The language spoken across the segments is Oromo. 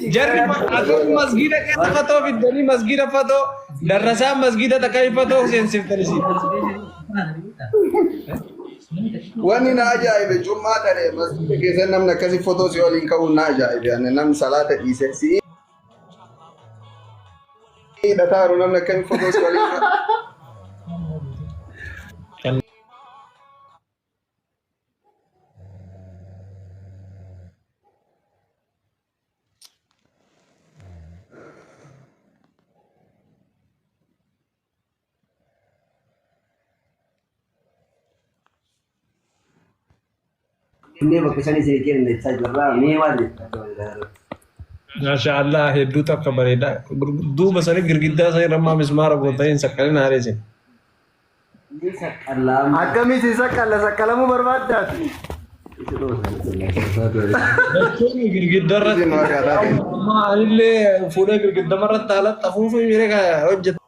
جرب أقول مسجد كذا فتو في الدنيا مسجد فتو درسان مسجد تكاي فتو سنسيف ترسي واني ناجايب جمعة ترى مسجد كيسن نمنا كذي فتو سيولين كون ناجايب يعني نم صلاة إيسي إذا تارو نمنا كذي فتو سيولين إني بكشاني سيكين نتاج برا ميوالي ما شاء الله هدو تك بريدا دو بسنة غرغدا سي رما مسمار بوتين سكلين هاريسين أكمل سيسكال سكالمو برباد غرغدا رت ما اللي فودا غرغدا مرت على طفوف ميرك وجه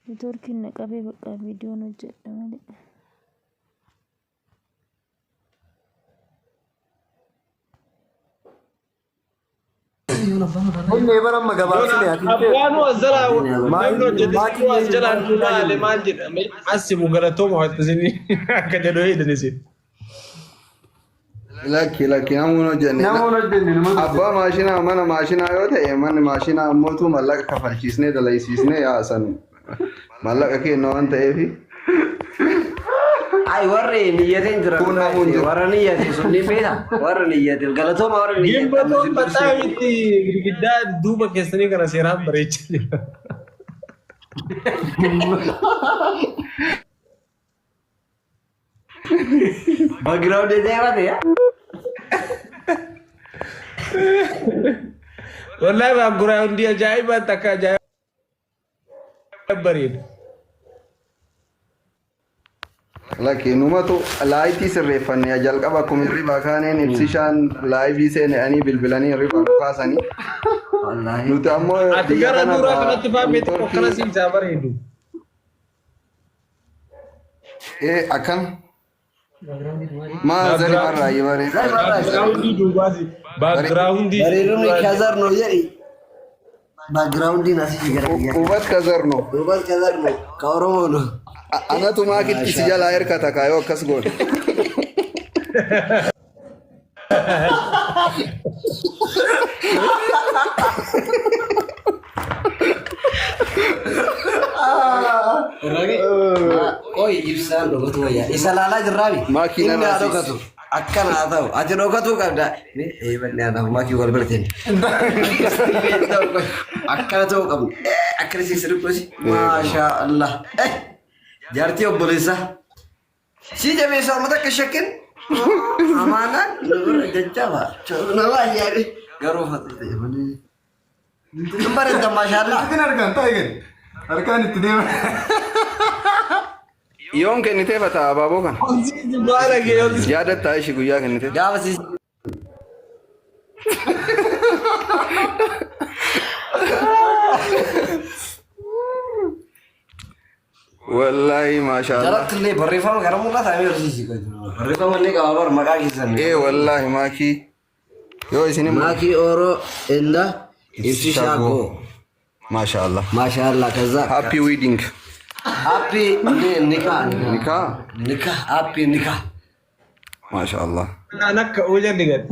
Networking naqabe bakka videoon hojjedha malee. إني برا ما قبلتني أبوانو الزلا ما جدّي الزلا نولا لمان جد أسمو غلطهم هاتزني كده هيدا نسيت لكن نمونو جنة أبا ماشينا أمانا ماشينا يوتا يمان ماشينا أموتو ملاك كفالشيسني دلايسيسني يا أسان ملاك كي نوان تأيفي أي ورّي نيّتين ترى ورّي نيّتين سنين بينا ورّي نيّتين غلطهم ورّي نيّتين جيم بتاعي تي غرغدا دوبا كيسني كنا سيرام بريتش background dia apa ya? والله background dia جايبه تكا جايب بريد لكن نما تو لايتي سرفن يا جلقا بكم ريبا كانين ابسيشان لايفي سين اني بالبلاني ريبا فاساني والله نتامو اتغرا دورا كنت فاهمت كنا سين جابر يدو ايه اكن ما زري مرة يباري background di background kazar no jadi background di nasi juga ubat kazarno kaoromo no أنا توما كنت سجل أير كتا كايو كسبون Oi ibsan dulu tuh ya isalala jerabi Makina ini ada katu akan atau aja do katu kada ini benar ada maki wal bertin akan tuh kamu akan sih seru sih masya Allah jarti obbolesa si jame sama tak kesyakin amanah nur jajaba nama ya garu hatu deh mana kemarin dah masya Allah لكن أركان تايجن أركان التنين يوم كنيته بتا بابو كان زيادة تايش قويا كنيته jawab sih والله ما شاء الله jarak kali berifam karena mula saya harus sih berifam ini kabar maka kisah إيه والله ماكي يو إسني maki oro indah isi shago ما شاء الله masya Allah kaza هابي ويدينج api ini nikah نكا api nikah ما شاء الله anak hujan dengan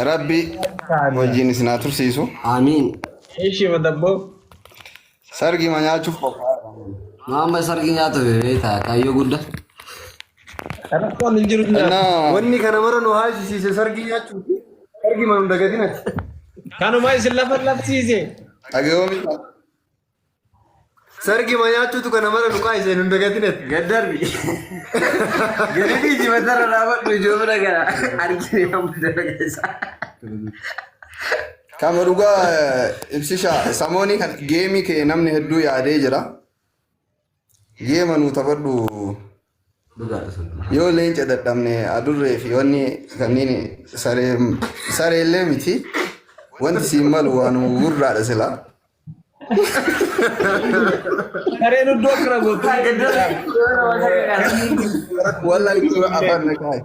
ربي وجيني سناتر سيسو amin ايش بدبو سرقي ما نشوف mama sarginya tuh beta kayu guda anak kau ninjurut أنا وإني كان مرة نهاج سي سرقي يا شوفي سرقي ما ندقتنا كانوا ما يسلفت لبسيزي أجاوبي سرقي ما يا شوفي كان مرة نقايس ندقتنا gadar bi jadi di jembatan rapat menuju mana kan hari ini yang benar guys Kama dhugaa ibsisha samooni kan geemii kee namni hedduu yaadee jira. Geema nu taphadhu yoo leenca dadhabne adurree fi wanni kanneen sareellee miti wanti siin malu waan gurraadha sila. Sareen iddoo kira gootu. Wallahi tura afaan nakaa.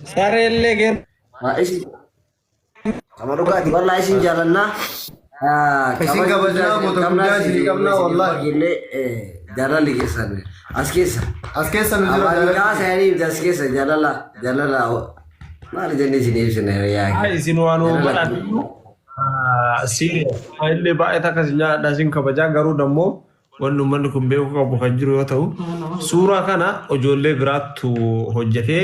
Sareen leger. Sama dhugaati wallahi isin jaalanna. Isin kabajaa moto guddaa isin qabna wallahi. Jaalalli keessan as keessa. As keessa nu jira jaalalli. Kaa saanii as keessa jaalala. Maal jennee isin ibsina yaa. Isin waan badhaadhu. Illee baay'ee takka isin nyaadha isin kabajaa garuu dammoo wanni uummanni kun beeku qabu kan jiru yoo ta'u suuraa kana ijoollee biraattu hojjetee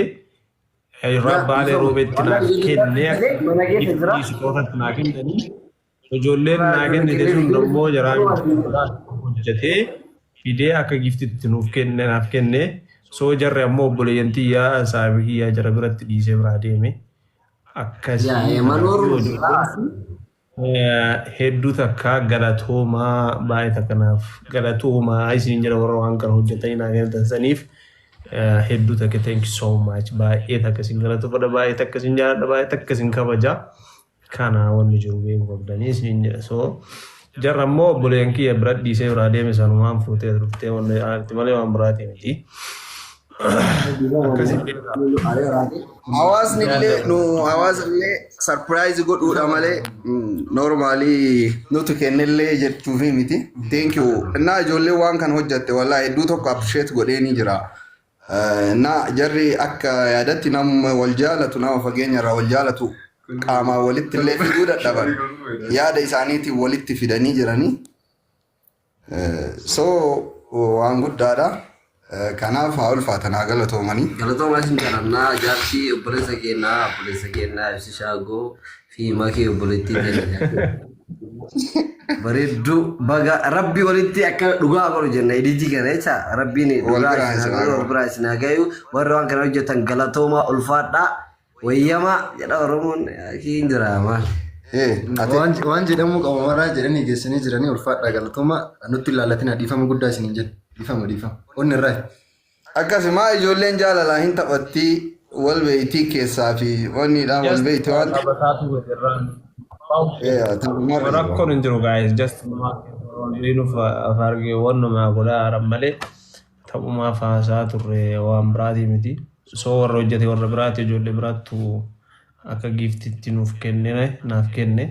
rabbaalee roobeetti naaf kennee dhiisitootatti naa kennanii ijoolleen naa kennite sun dammoo jaraan hojjetee fidee akka giftitti nuuf kenne naaf kennee soo jarre ammoo obboleeyyantii yaa saabii kiyyaa jara biratti dhiisee biraa deeme akkasii hedduu takka galatoomaa baay'ee takkanaaf galatoomaa isin jira warra waan kana hojjetanii naa kennitan saniif hedduu takka thank you so much baay'ee takka isin galatoofadha baay'ee takka isin jaalladha baay'ee takka isin kabaja kana wanni jiru beeku qabdanii isin jedha soo jarra ammoo obboleeyyan kiyya bira dhiisee biraa deeme sanumaan fuutee dhuftee wanni aarti malee waan biraatii miti. Hawaasnillee surprise godhuudha malee normaalii nuti kennellee jechuufi miti. Thank you. Innaa ijoollee waan kan hojjatte wallahi hedduu tokko appreciate godhee ni jira. Innaa jarri akka yaadatti nama wal jaalatu nama fageenya irraa wal jaalatu qaamaa walitti illee fiduu dadhaban yaada isaaniitiin walitti fidanii jiranii. So waan guddaadha. Kanaaf haa ulfaatanaa galatoomanii. Galatoomaa isin jaalannaa jaarsi obboleessa keenyaa ibsi shaagoo fi makee obboleettii keenya. Bareedduu baga rabbi walitti akka dhugaa godhu jenna idiji kana jecha rabbiin dhugaa biraa isin haa gayu warra waan kana hojjetan galatoomaa ulfaadhaa wayyamaa jedha Oromoon hin jiraama. Waan jedhamu qabamaraa jedhanii geessanii jiranii ulfaadhaa galatoomaa nutti ilaalatiin dhiifama guddaa isiniin jedhu. Dhiifama. Onni irraa. Akkasuma ijoolleen jaalalaa hin taphatti wal beeytii keessaa fi wanniidhaan wal beeyti waan rakkoon hin jiru guys just nuuf afaargee wannumaa godhaa haran malee taphumaa faasaa turre waan biraatii miti soo warra hojjete warra biraati ijoollee biraattu akka giiftitti nuuf kenne naaf kenne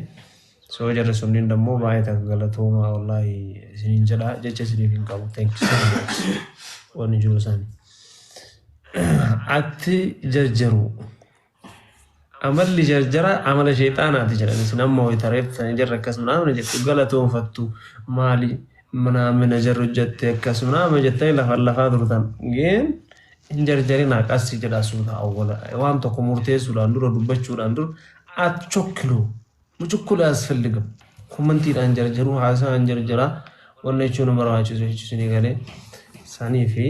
soo jarri sunniin dammoo baay'ee takka galatoomaa wallaahi isiniin jedha jecha isiniif hin qabu thank you so much wanni jiru isaanii. Atti jarjaru amalli jarjara amala sheexaanaati jedhan isin amma hoyitareeffanii jarra akkasuma namni jettu galatoonfattu maali mana jarru jette akkasuma nama jettanii lafaa turtan geen hin jarjarin haqassi jedha suuta awwala waan tokko murteessuudhaan dura dubbachuudhaan dura achokkilu mucukkula asfalligam komantiidhaan jarjaru haasaan jarjara wanna jechuun barbaachisa jechuun galee sanii fi